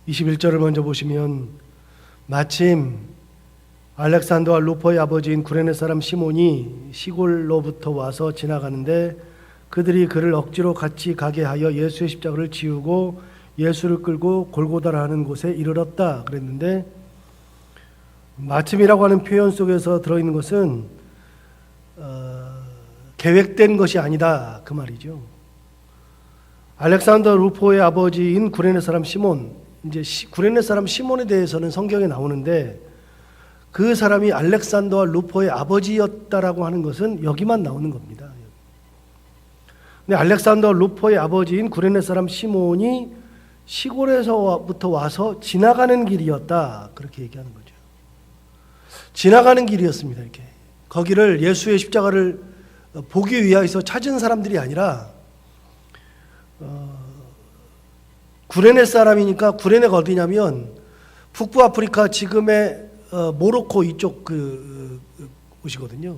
21절을 먼저 보시면 마침 알렉산더와 루포의 아버지인 구레네 사람 시몬이 시골로부터 와서 지나가는데 그들이 그를 억지로 같이 가게 하여 예수의 십자가를 지우고 예수를 끌고 골고다라 하는 곳에 이르렀다 그랬는데, 마침이라고 하는 표현 속에서 들어있는 것은 계획된 것이 아니다 그 말이죠. 알렉산더 루포의 아버지인 구레네 사람 시몬, 이제 구레네 사람 시몬에 대해서는 성경에 나오는데 그 사람이 알렉산더와 루포의 아버지였다라고 하는 것은 여기만 나오는 겁니다. 근데 알렉산더 루포의 아버지인 구레네 사람 시몬이 시골에서부터 와서 지나가는 길이었다 그렇게 얘기하는 거죠. 지나가는 길이었습니다. 이렇게 거기를 예수의 십자가를 보기 위해서 찾은 사람들이 아니라 구레네 사람이니까, 구레네가 어디냐면 북부 아프리카 지금의 모로코 이쪽 곳이거든요.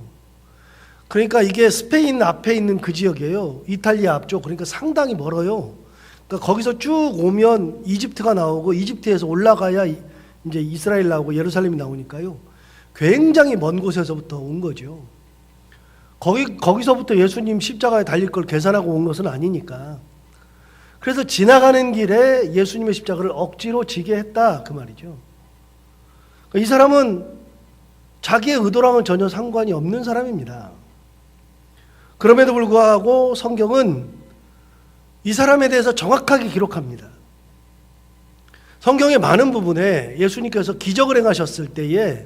그러니까 이게 스페인 앞에 있는 그 지역이에요. 이탈리아 앞쪽. 그러니까 상당히 멀어요. 그러니까 거기서 쭉 오면 이집트가 나오고 이집트에서 올라가야 이제 이스라엘 나오고 예루살렘이 나오니까요. 굉장히 먼 곳에서부터 온 거죠. 거기서부터 예수님 십자가에 달릴 걸 계산하고 온 것은 아니니까. 그래서 지나가는 길에 예수님의 십자가를 억지로 지게 했다 그 말이죠. 이 사람은 자기의 의도랑은 전혀 상관이 없는 사람입니다. 그럼에도 불구하고 성경은 이 사람에 대해서 정확하게 기록합니다. 성경의 많은 부분에 예수님께서 기적을 행하셨을 때에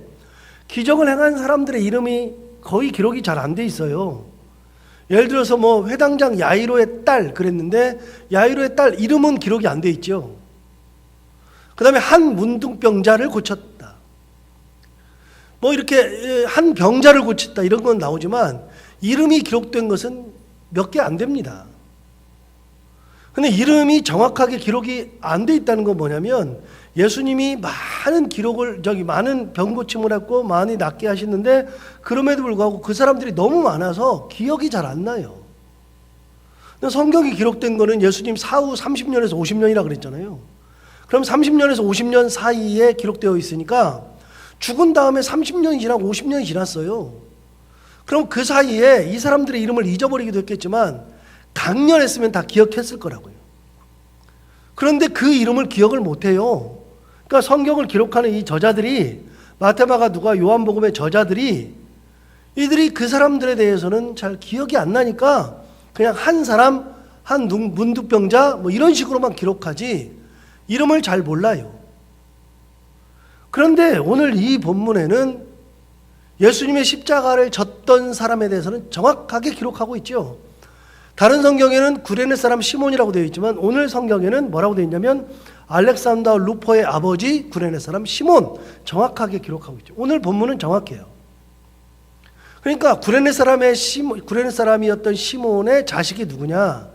기적을 행한 사람들의 이름이 거의 기록이 잘 안 돼 있어요. 예를 들어서 뭐 회당장 야이로의 딸 그랬는데 야이로의 딸 이름은 기록이 안 돼 있죠. 그 다음에 한 문둥병자를 고쳤다, 뭐 이렇게 한 병자를 고쳤다 이런 건 나오지만 이름이 기록된 것은 몇 개 안 됩니다. 근데 이름이 정확하게 기록이 안 돼 있다는 건 뭐냐면 예수님이 많은 많은 병 고침을 했고 많이 낫게 하시는데 그럼에도 불구하고 그 사람들이 너무 많아서 기억이 잘 안 나요. 근데 성경이 기록된 거는 예수님 사후 30년에서 50년이라 그랬잖아요. 그럼 30년에서 50년 사이에 기록되어 있으니까 죽은 다음에 30년이 지나고 50년이 지났어요. 그럼 그 사이에 이 사람들의 이름을 잊어버리기도 했겠지만 강렬했으면 다 기억했을 거라고요. 그런데 그 이름을 기억을 못해요. 그러니까 성경을 기록하는 이 저자들이, 마태, 마가, 누가, 요한복음의 저자들이, 이들이 그 사람들에 대해서는 잘 기억이 안 나니까 그냥 한 사람, 한 문둥병자 뭐 이런 식으로만 기록하지 이름을 잘 몰라요. 그런데 오늘 이 본문에는 예수님의 십자가를 졌던 사람에 대해서는 정확하게 기록하고 있죠. 다른 성경에는 구레네 사람 시몬이라고 되어 있지만 오늘 성경에는 뭐라고 되어 있냐면 알렉산더 루포의 아버지 구레네 사람 시몬, 정확하게 기록하고 있죠. 오늘 본문은 정확해요. 그러니까 구레네 사람이었던 시몬의 자식이 누구냐?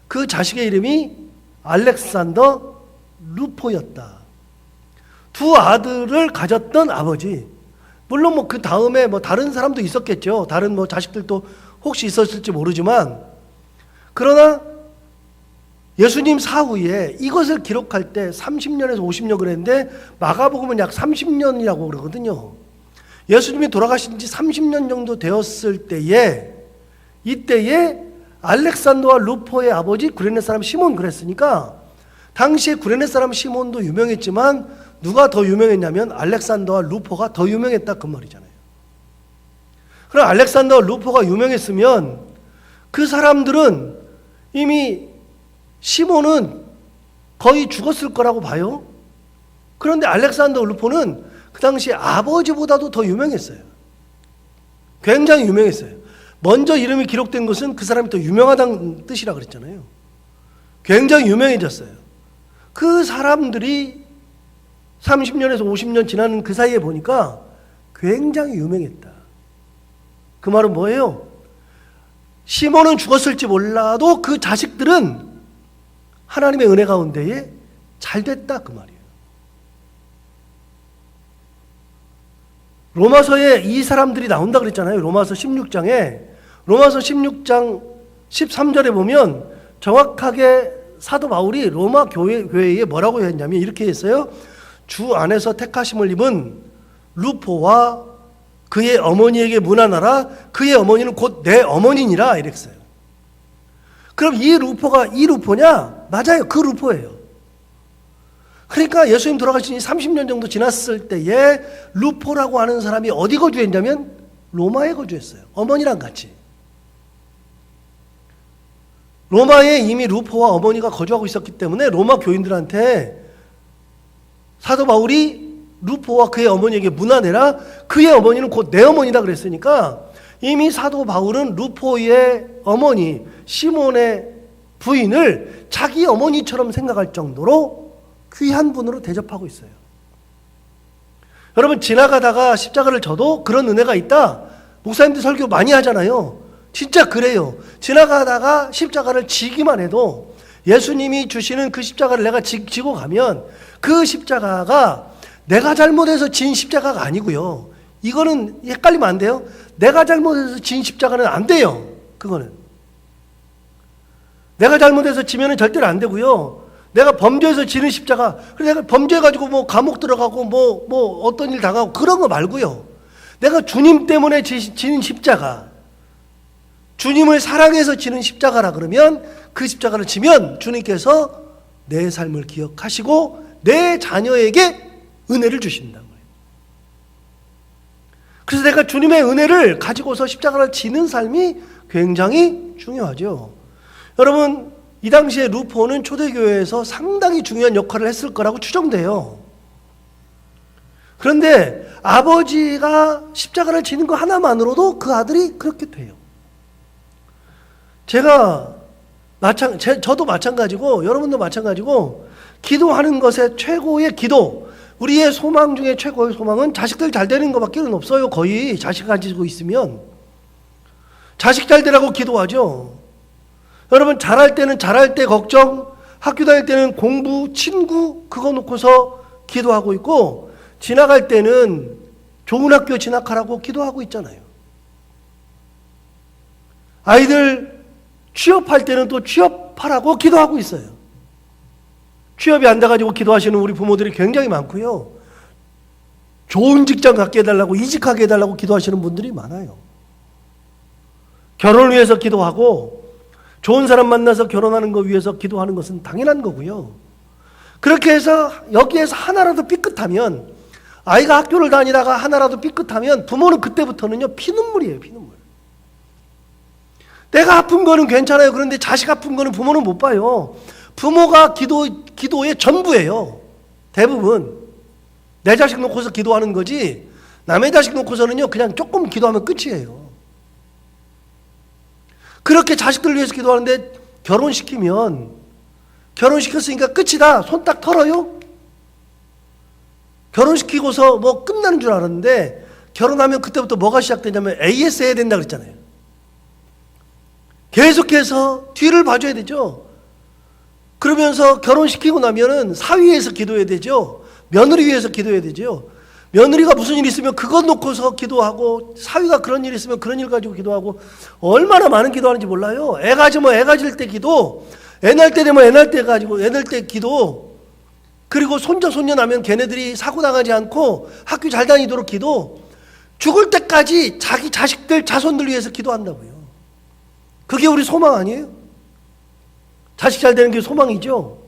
그 자식의 이름이 알렉산더 루포였다. 두 아들을 가졌던 아버지. 물론 뭐 그 다음에 뭐 다른 사람도 있었겠죠. 다른 뭐 자식들도 혹시 있었을지 모르지만, 그러나 예수님 사후에 이것을 기록할 때 30년에서 50년 그랬는데 마가복음은 약 30년이라고 그러거든요. 예수님이 돌아가신 지 30년 정도 되었을 때에, 이때에 알렉산더와 루포의 아버지 구레네 사람 시몬 그랬으니까 당시에 구레네 사람 시몬도 유명했지만 누가 더 유명했냐면 알렉산더와 루포가 더 유명했다 그 말이잖아요. 그럼 알렉산더와 루포가 유명했으면 그 사람들은 이미 시몬은 거의 죽었을 거라고 봐요. 그런데 알렉산더 루포는 그 당시 아버지보다도 더 유명했어요. 굉장히 유명했어요. 먼저 이름이 기록된 것은 그 사람이 더 유명하다는 뜻이라 그랬잖아요. 굉장히 유명해졌어요. 그 사람들이 30년에서 50년 지나는 그 사이에 보니까 굉장히 유명했다. 그 말은 뭐예요? 시몬은 죽었을지 몰라도 그 자식들은 하나님의 은혜 가운데에 잘 됐다 그 말이에요. 로마서에 이 사람들이 나온다 그랬잖아요. 로마서 16장 13절에 보면 정확하게 사도 바울이 로마 교회에 뭐라고 했냐면 이렇게 했어요. 주 안에서 택하심을 입은 루포와 그의 어머니에게 문안하라. 그의 어머니는 곧 내 어머니니라 이랬어요. 그럼 이 루포냐? 맞아요. 그 루포예요. 그러니까 예수님 돌아가신 지 30년 정도 지났을 때에 루포라고 하는 사람이 어디 거주했냐면 로마에 거주했어요. 어머니랑 같이. 로마에 이미 루포와 어머니가 거주하고 있었기 때문에 로마 교인들한테 사도 바울이 루포와 그의 어머니에게 문안해라. 그의 어머니는 곧 내 어머니다 그랬으니까 이미 사도 바울은 루포의 어머니 시몬의 부인을 자기 어머니처럼 생각할 정도로 귀한 분으로 대접하고 있어요. 여러분 지나가다가 십자가를 져도 그런 은혜가 있다. 목사님들 설교 많이 하잖아요. 진짜 그래요. 지나가다가 십자가를 지기만 해도 예수님이 주시는 그 십자가를 내가 지고 가면 그 십자가가 내가 잘못해서 진 십자가가 아니고요. 이거는 헷갈리면 안 돼요. 내가 잘못해서 진 십자가는 안 돼요. 그거는. 내가 잘못해서 지면은 절대로 안 되고요. 내가 범죄해서 지는 십자가, 내가 범죄해가지고 뭐 감옥 들어가고 뭐 어떤 일 당하고 그런 거 말고요. 내가 주님 때문에 지는 십자가, 주님을 사랑해서 지는 십자가라 그러면 그 십자가를 지면 주님께서 내 삶을 기억하시고 내 자녀에게 은혜를 주신다는 거예요. 그래서 내가 주님의 은혜를 가지고서 십자가를 지는 삶이 굉장히 중요하죠. 여러분 이 당시에 루포는 초대교회에서 상당히 중요한 역할을 했을 거라고 추정돼요. 그런데 아버지가 십자가를 지는 거 하나만으로도 그 아들이 그렇게 돼요. 저도 마찬가지고 여러분도 마찬가지고 기도하는 것의 최고의 기도, 우리의 소망 중에 최고의 소망은 자식들 잘 되는 것밖에 없어요. 거의 자식 가지고 있으면 자식 잘 되라고 기도하죠. 여러분 잘할 때는 잘할 때 걱정, 학교 다닐 때는 공부, 친구 그거 놓고서 기도하고 있고 지나갈 때는 좋은 학교 진학하라고 기도하고 있잖아요. 아이들 취업할 때는 또 취업하라고 기도하고 있어요. 취업이 안 돼가지고 기도하시는 우리 부모들이 굉장히 많고요. 좋은 직장 갖게 해달라고 이직하게 해달라고 기도하시는 분들이 많아요. 결혼을 위해서 기도하고 좋은 사람 만나서 결혼하는 거 위해서 기도하는 것은 당연한 거고요. 그렇게 해서 여기에서 하나라도 삐끗하면 아이가 학교를 다니다가 하나라도 삐끗하면 부모는 그때부터는요 피눈물이에요. 피눈물. 내가 아픈 거는 괜찮아요. 그런데 자식 아픈 거는 부모는 못 봐요. 부모가 기도의 전부예요. 대부분. 내 자식 놓고서 기도하는 거지 남의 자식 놓고서는요 그냥 조금 기도하면 끝이에요. 그렇게 자식들 위해서 기도하는데 결혼시켰으니까 끝이다. 손 딱 털어요? 결혼시키고서 뭐 끝나는 줄 알았는데 결혼하면 그때부터 뭐가 시작되냐면 AS 해야 된다 그랬잖아요. 계속해서 뒤를 봐줘야 되죠. 그러면서 결혼시키고 나면은 사위에서 기도해야 되죠. 며느리 위해서 기도해야 되죠. 며느리가 무슨 일 있으면 그것 놓고서 기도하고 사위가 그런 일 있으면 그런 일 가지고 기도하고 얼마나 많은 기도하는지 몰라요. 애 가지면 애 가질 때 기도, 애 낳을 때 되면 애 낳을 때 가지고 애 낳을 때 기도, 그리고 손자 손녀 나면 걔네들이 사고 나가지 않고 학교 잘 다니도록 기도, 죽을 때까지 자기 자식들 자손들 위해서 기도한다고요. 그게 우리 소망 아니에요? 자식 잘 되는 게 소망이죠.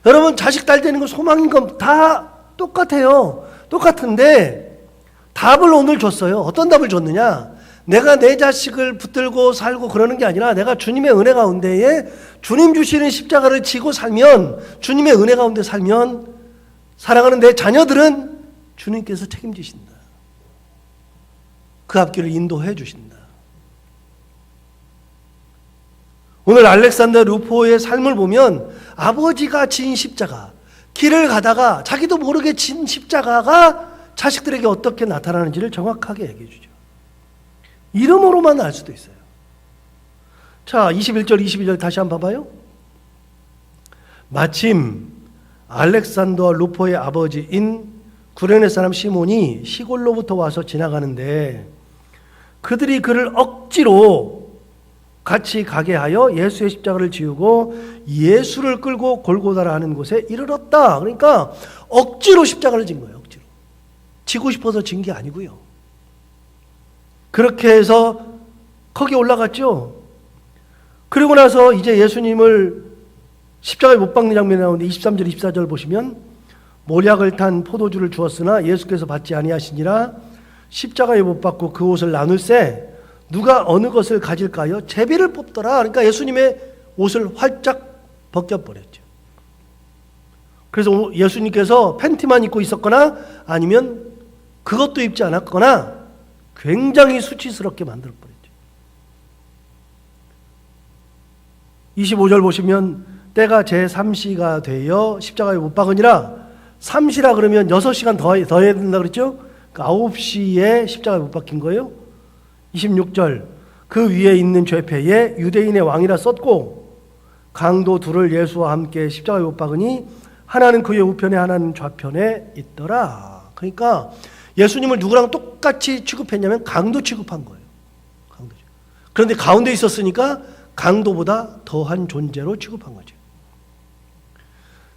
여러분 자식 잘 되는 거 소망인 건 다 똑같아요. 똑같은데 답을 오늘 줬어요. 어떤 답을 줬느냐? 내가 내 자식을 붙들고 살고 그러는 게 아니라 내가 주님의 은혜 가운데에 주님 주시는 십자가를 지고 살면, 주님의 은혜 가운데 살면 사랑하는 내 자녀들은 주님께서 책임지신다. 그 앞길을 인도해 주신다. 오늘 알렉산더 루포의 삶을 보면 아버지가 진 십자가, 길을 가다가 자기도 모르게 진 십자가가 자식들에게 어떻게 나타나는지를 정확하게 얘기해 주죠. 이름으로만 알 수도 있어요. 자, 21절 22절 다시 한번 봐봐요. 마침 알렉산더와 루포의 아버지인 구레네 사람 시몬이 시골로부터 와서 지나가는데 그들이 그를 억지로 같이 가게 하여 예수의 십자가를 지우고 예수를 끌고 골고다라 하는 곳에 이르렀다. 그러니까 억지로 십자가를 진 거예요. 억지로. 지고 싶어서 진 게 아니고요. 그렇게 해서 거기 올라갔죠. 그리고 나서 이제 예수님을 십자가에 못 박는 장면이 나오는데 23절 24절 보시면 몰약을 탄 포도주를 주었으나 예수께서 받지 아니하시니라. 십자가에 못 박고 그 옷을 나눌세 누가 어느 것을 가질까요? 제비를 뽑더라. 그러니까 예수님의 옷을 활짝 벗겨버렸죠. 그래서 예수님께서 팬티만 입고 있었거나 아니면 그것도 입지 않았거나 굉장히 수치스럽게 만들어버렸죠. 25절 보시면 때가 제3시가 되어 십자가에 못 박으니라. 3시라 그러면 6시간 더 해야 된다 그랬죠? 그러니까 9시에 십자가에 못 박힌 거예요. 26절 그 위에 있는 죄패에 유대인의 왕이라 썼고 강도 둘을 예수와 함께 십자가에 못 박으니 하나는 그의 우편에 하나는 좌편에 있더라. 그러니까 예수님을 누구랑 똑같이 취급했냐면 강도 취급한 거예요. 강도. 그런데 가운데 있었으니까 강도보다 더한 존재로 취급한 거죠.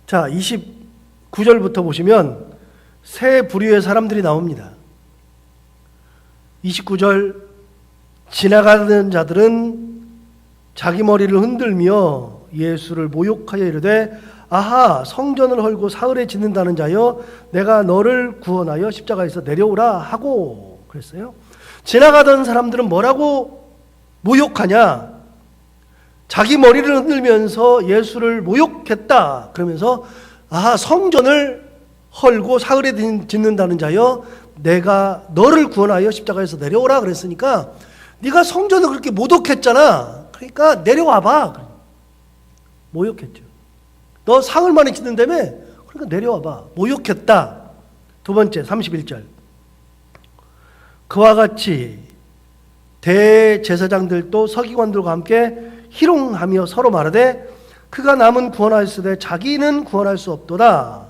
자, 29절부터 보시면 세 부류의 사람들이 나옵니다. 29절 지나가는 자들은 자기 머리를 흔들며 예수를 모욕하여 이르되 아하 성전을 헐고 사흘에 짓는다는 자여 내가 너를 구원하여 십자가에서 내려오라 하고 그랬어요. 지나가던 사람들은 뭐라고 모욕하냐? 자기 머리를 흔들면서 예수를 모욕했다. 그러면서 아하 성전을 헐고 사흘에 짓는다는 자여 내가 너를 구원하여 십자가에서 내려오라 그랬으니까 네가 성전을 그렇게 모독했잖아. 그러니까 내려와봐. 모욕했죠. 너 사흘 만에 짓는다며? 그러니까 내려와봐. 모욕했다. 두 번째 31절 그와 같이 대제사장들도 서기관들과 함께 희롱하며 서로 말하되 그가 남은 구원하였으되 자기는 구원할 수 없도다.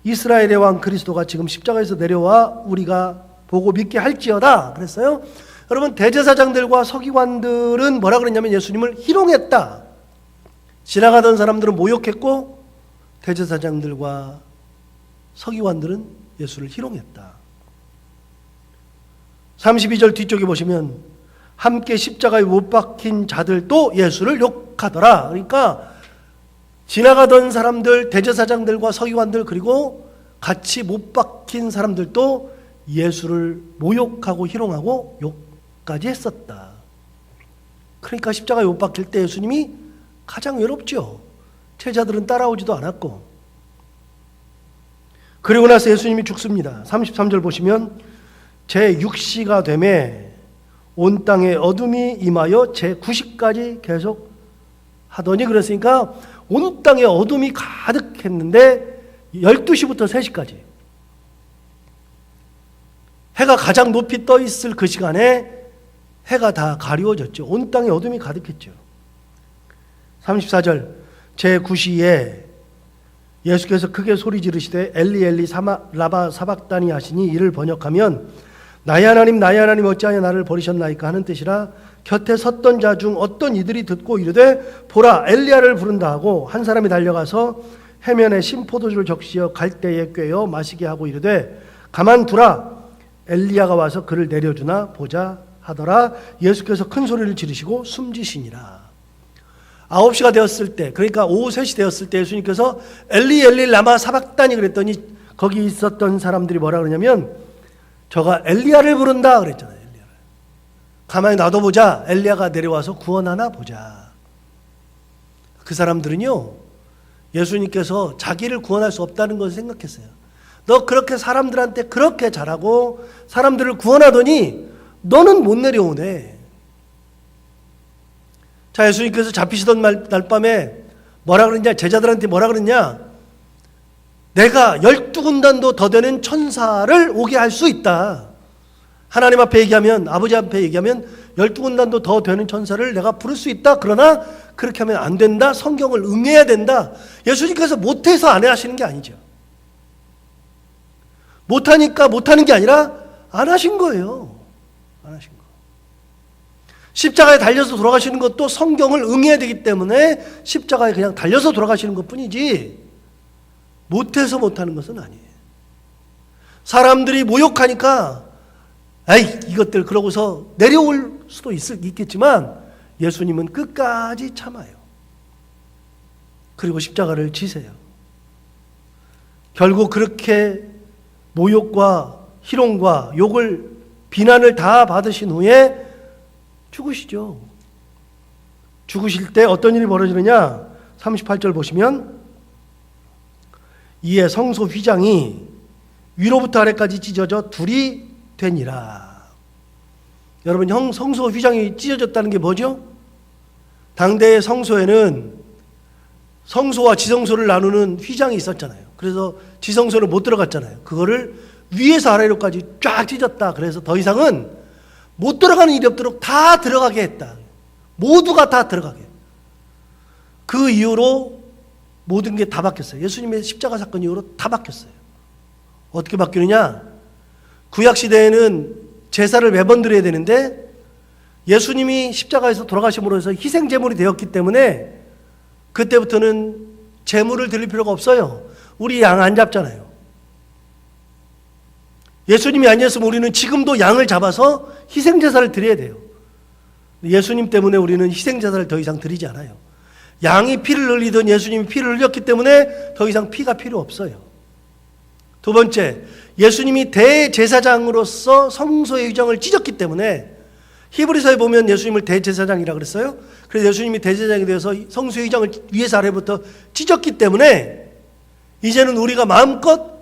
이스라엘의 왕 그리스도가 지금 십자가에서 내려와 우리가 보고 믿게 할지어다 그랬어요. 여러분 대제사장들과 서기관들은 뭐라 그랬냐면 예수님을 희롱했다. 지나가던 사람들은 모욕했고 대제사장들과 서기관들은 예수를 희롱했다. 32절 뒤쪽에 보시면 함께 십자가에 못 박힌 자들도 예수를 욕하더라. 그러니까 지나가던 사람들, 대제사장들과 서기관들 그리고 같이 못 박힌 사람들도 예수를 모욕하고 희롱하고 욕까지 했었다. 그러니까 십자가에 못 박힐 때 예수님이 가장 외롭죠. 제자들은 따라오지도 않았고. 그리고 나서 예수님이 죽습니다. 33절 보시면 제6시가 되매 온 땅에 어둠이 임하여 제9시까지 계속 하더니 그랬으니까 온 땅에 어둠이 가득했는데 12시부터 3시까지 해가 가장 높이 떠 있을 그 시간에 해가 다 가리워졌죠. 온 땅에 어둠이 가득했죠. 34절 제9시에 예수께서 크게 소리 지르시되 엘리 엘리 라바 사박다니 하시니 이를 번역하면 나의 하나님 어찌하여 나를 버리셨나이까 하는 뜻이라. 곁에 섰던 자 중 어떤 이들이 듣고 이르되 보라 엘리야를 부른다 하고 한 사람이 달려가서 해면에 신포도주를 적시어 갈대에 꿰어 마시게 하고 이르되 가만두라 엘리야가 와서 그를 내려주나 보자 하더라. 예수께서 큰 소리를 지르시고 숨지시니라. 9시가 되었을 때 그러니까 오후 3시 되었을 때 예수님께서 엘리 엘리 라마 사박다니 그랬더니 거기 있었던 사람들이 뭐라 그러냐면 저가 엘리야를 부른다 그랬잖아요. 엘리야를. 가만히 놔둬보자. 엘리야가 내려와서 구원하나 보자. 그 사람들은요 예수님께서 자기를 구원할 수 없다는 것을 생각했어요. 너 그렇게 사람들한테 그렇게 잘하고 사람들을 구원하더니 너는 못 내려오네. 자, 예수님께서 잡히시던 날 밤에 뭐라 그랬냐? 제자들한테 뭐라 그랬냐? 내가 12군단도 더 되는 천사를 오게 할 수 있다. 하나님 앞에 얘기하면, 아버지 앞에 얘기하면 12군단도 더 되는 천사를 내가 부를 수 있다. 그러나 그렇게 하면 안 된다. 성경을 응해야 된다. 예수님께서 못해서 안 하시는 게 아니죠. 못하니까 못하는 게 아니라 안 하신 거예요. 안 하신 거. 십자가에 달려서 돌아가시는 것도 성경을 응해야 되기 때문에 십자가에 그냥 달려서 돌아가시는 것 뿐이지 못해서 못하는 것은 아니에요. 사람들이 모욕하니까 에이 이것들 그러고서 내려올 수도 있겠지만 예수님은 끝까지 참아요. 그리고 십자가를 지세요. 결국 그렇게 모욕과 희롱과 욕을 비난을 다 받으신 후에 죽으시죠. 죽으실 때 어떤 일이 벌어지느냐? 38절 보시면 이에 성소 휘장이 위로부터 아래까지 찢어져 둘이 되니라. 여러분 성소 휘장이 찢어졌다는 게 뭐죠? 당대의 성소에는 성소와 지성소를 나누는 휘장이 있었잖아요. 그래서 지성소를 못 들어갔잖아요. 그거를 위에서 아래로까지 쫙 찢었다. 그래서 더 이상은 못 들어가는 일이 없도록 다 들어가게 했다. 모두가 다 들어가게. 그 이후로 모든 게 다 바뀌었어요. 예수님의 십자가 사건 이후로 다 바뀌었어요. 어떻게 바뀌느냐? 구약시대에는 제사를 매번 드려야 되는데 예수님이 십자가에서 돌아가심으로 해서 희생제물이 되었기 때문에 그때부터는 제물을 드릴 필요가 없어요. 우리 양 안 잡잖아요. 예수님이 아니었으면 우리는 지금도 양을 잡아서 희생제사를 드려야 돼요. 예수님 때문에 우리는 희생제사를 더 이상 드리지 않아요. 양이 피를 흘리던 예수님이 피를 흘렸기 때문에 더 이상 피가 필요 없어요. 두 번째, 예수님이 대제사장으로서 성소의 휘장을 찢었기 때문에 히브리서에 보면 예수님을 대제사장이라고 그랬어요. 그래서 예수님이 대제사장이 되어서 성소의 휘장을 위에서 아래부터 찢었기 때문에 이제는 우리가 마음껏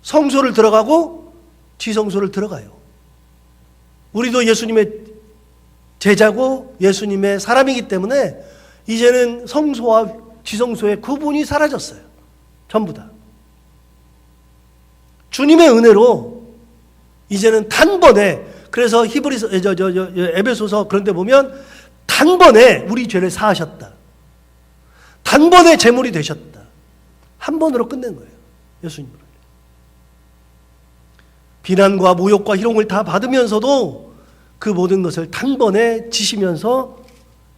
성소를 들어가고 지성소를 들어가요. 우리도 예수님의 제자고 예수님의 사람이기 때문에 이제는 성소와 지성소의 구분이 사라졌어요. 전부 다. 주님의 은혜로 이제는 단번에, 그래서 히브리서 에베소서 그런 데 보면 단번에 우리 죄를 사하셨다. 단번에 제물이 되셨다. 한 번으로 끝낸 거예요. 예수님으로. 비난과 모욕과 희롱을 다 받으면서도 그 모든 것을 단번에 지시면서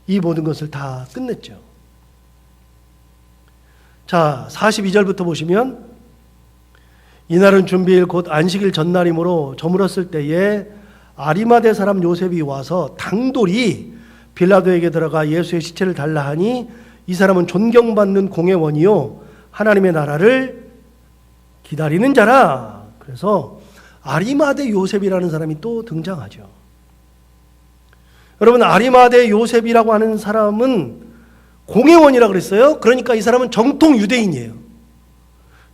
이 모든 것을 다 끝냈죠. 자, 42절부터 보시면 이날은 준비일 곧 안식일 전날이므로 저물었을 때에 아리마대 사람 요셉이 와서 당돌이 빌라도에게 들어가 예수의 시체를 달라 하니 이 사람은 존경받는 공회원이요 하나님의 나라를 기다리는 자라. 그래서 아리마대 요셉이라는 사람이 또 등장하죠. 여러분, 아리마대 요셉이라고 하는 사람은 공회원이라고 그랬어요. 그러니까 이 사람은 정통 유대인이에요.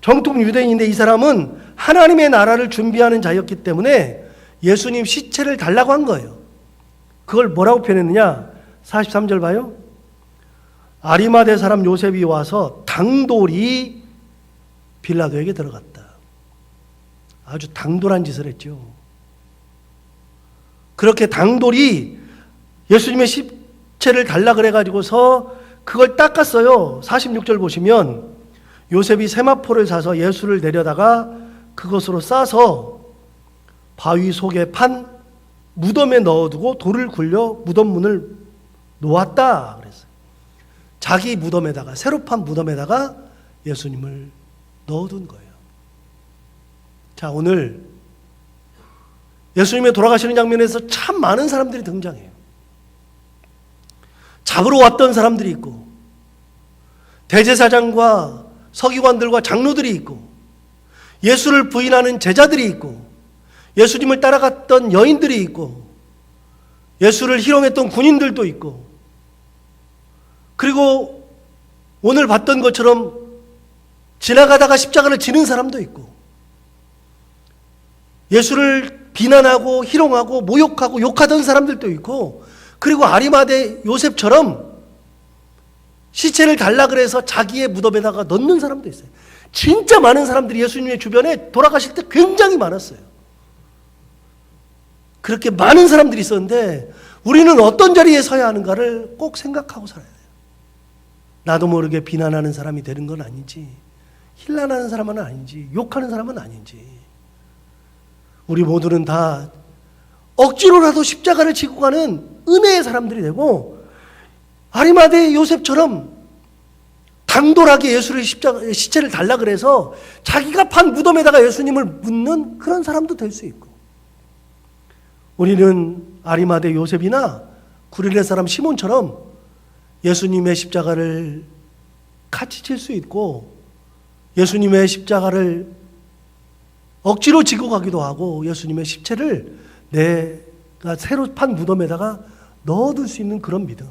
정통 유대인인데 이 사람은 하나님의 나라를 준비하는 자였기 때문에 예수님 시체를 달라고 한 거예요. 그걸 뭐라고 표현했느냐? 43절 봐요. 아리마대 사람 요셉이 와서 당돌이 빌라도에게 들어갔다. 아주 당돌한 짓을 했죠. 그렇게 당돌이 예수님의 시체를 달라 그래가지고서 그걸 닦았어요. 46절 보시면 요셉이 세마포를 사서 예수를 내려다가 그것으로 싸서 바위 속에 판 무덤에 넣어두고 돌을 굴려 무덤 문을 놓았다 그랬어요. 자기 무덤에다가, 새로 판 무덤에다가 예수님을 넣어둔 거예요. 자, 오늘 예수님의 돌아가시는 장면에서 참 많은 사람들이 등장해요. 잡으러 왔던 사람들이 있고, 대제사장과 서기관들과 장로들이 있고, 예수를 부인하는 제자들이 있고, 예수님을 따라갔던 여인들이 있고, 예수를 희롱했던 군인들도 있고, 그리고 오늘 봤던 것처럼 지나가다가 십자가를 지는 사람도 있고, 예수를 비난하고 희롱하고 모욕하고 욕하던 사람들도 있고, 그리고 아리마대 요셉처럼 시체를 달라 그래서 자기의 무덤에다가 넣는 사람도 있어요. 진짜 많은 사람들이 예수님의 주변에 돌아가실 때 굉장히 많았어요. 그렇게 많은 사람들이 있었는데 우리는 어떤 자리에 서야 하는가를 꼭 생각하고 살아야 돼요. 나도 모르게 비난하는 사람이 되는 건 아닌지, 힐난하는 사람은 아닌지, 욕하는 사람은 아닌지, 우리 모두는 다 억지로라도 십자가를 지고 가는 은혜의 사람들이 되고, 아리마대 요셉처럼 당돌하게 예수의 시체를 달라 그래서 자기가 판 무덤에다가 예수님을 묻는 그런 사람도 될 수 있고, 우리는 아리마대 요셉이나 구레네 사람 시몬처럼 예수님의 십자가를 같이 질 수 있고, 예수님의 십자가를 억지로 지고 가기도 하고, 예수님의 십체를 내가 새로 판 무덤에다가 넣어둘 수 있는 그런 믿음,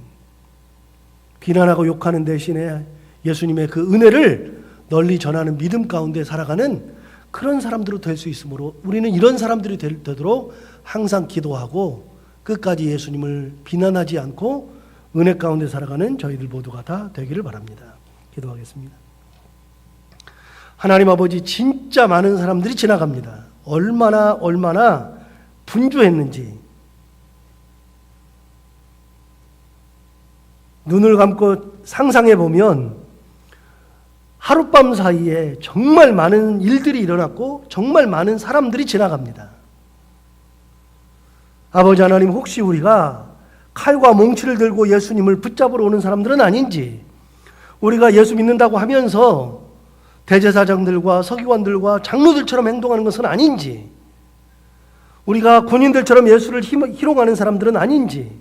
비난하고 욕하는 대신에 예수님의 그 은혜를 널리 전하는 믿음 가운데 살아가는 그런 사람들로 될 수 있으므로, 우리는 이런 사람들이 되도록 항상 기도하고 끝까지 예수님을 비난하지 않고 은혜 가운데 살아가는 저희들 모두가 다 되기를 바랍니다. 기도하겠습니다. 하나님 아버지, 진짜 많은 사람들이 지나갑니다. 얼마나 분주했는지, 눈을 감고 상상해 보면 하룻밤 사이에 정말 많은 일들이 일어났고 정말 많은 사람들이 지나갑니다. 아버지 하나님, 혹시 우리가 칼과 몽치를 들고 예수님을 붙잡으러 오는 사람들은 아닌지, 우리가 예수 믿는다고 하면서 대제사장들과 서기관들과 장로들처럼 행동하는 것은 아닌지, 우리가 군인들처럼 예수를 희롱하는 사람들은 아닌지,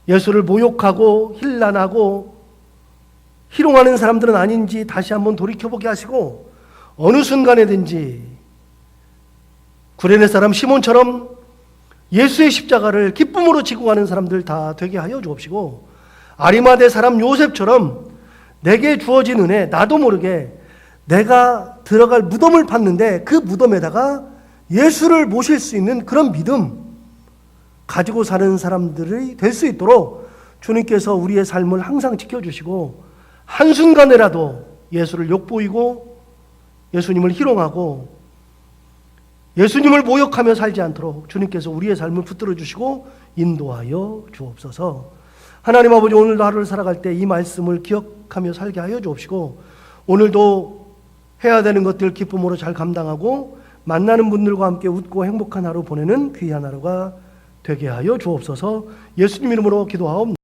예수를 모욕하고 힐난하고 희롱하는 사람들은 아닌지 다시 한번 돌이켜보게 하시고, 어느 순간에든지 구레네 사람 시몬처럼 예수의 십자가를 기쁨으로 지고 가는 사람들 다 되게 하여 주옵시고, 아리마대 사람 요셉처럼 내게 주어진 은혜, 나도 모르게 내가 들어갈 무덤을 팠는데 그 무덤에다가 예수를 모실 수 있는 그런 믿음 가지고 사는 사람들이 될 수 있도록 주님께서 우리의 삶을 항상 지켜주시고, 한순간에라도 예수를 욕보이고 예수님을 희롱하고 예수님을 모욕하며 살지 않도록 주님께서 우리의 삶을 붙들어 주시고 인도하여 주옵소서. 하나님 아버지, 오늘도 하루를 살아갈 때 이 말씀을 기억하며 살게 하여 주옵시고, 오늘도 해야 되는 것들 기쁨으로 잘 감당하고 만나는 분들과 함께 웃고 행복한 하루 보내는 귀한 하루가 되게 하여 주옵소서. 예수님 이름으로 기도하옵나이다.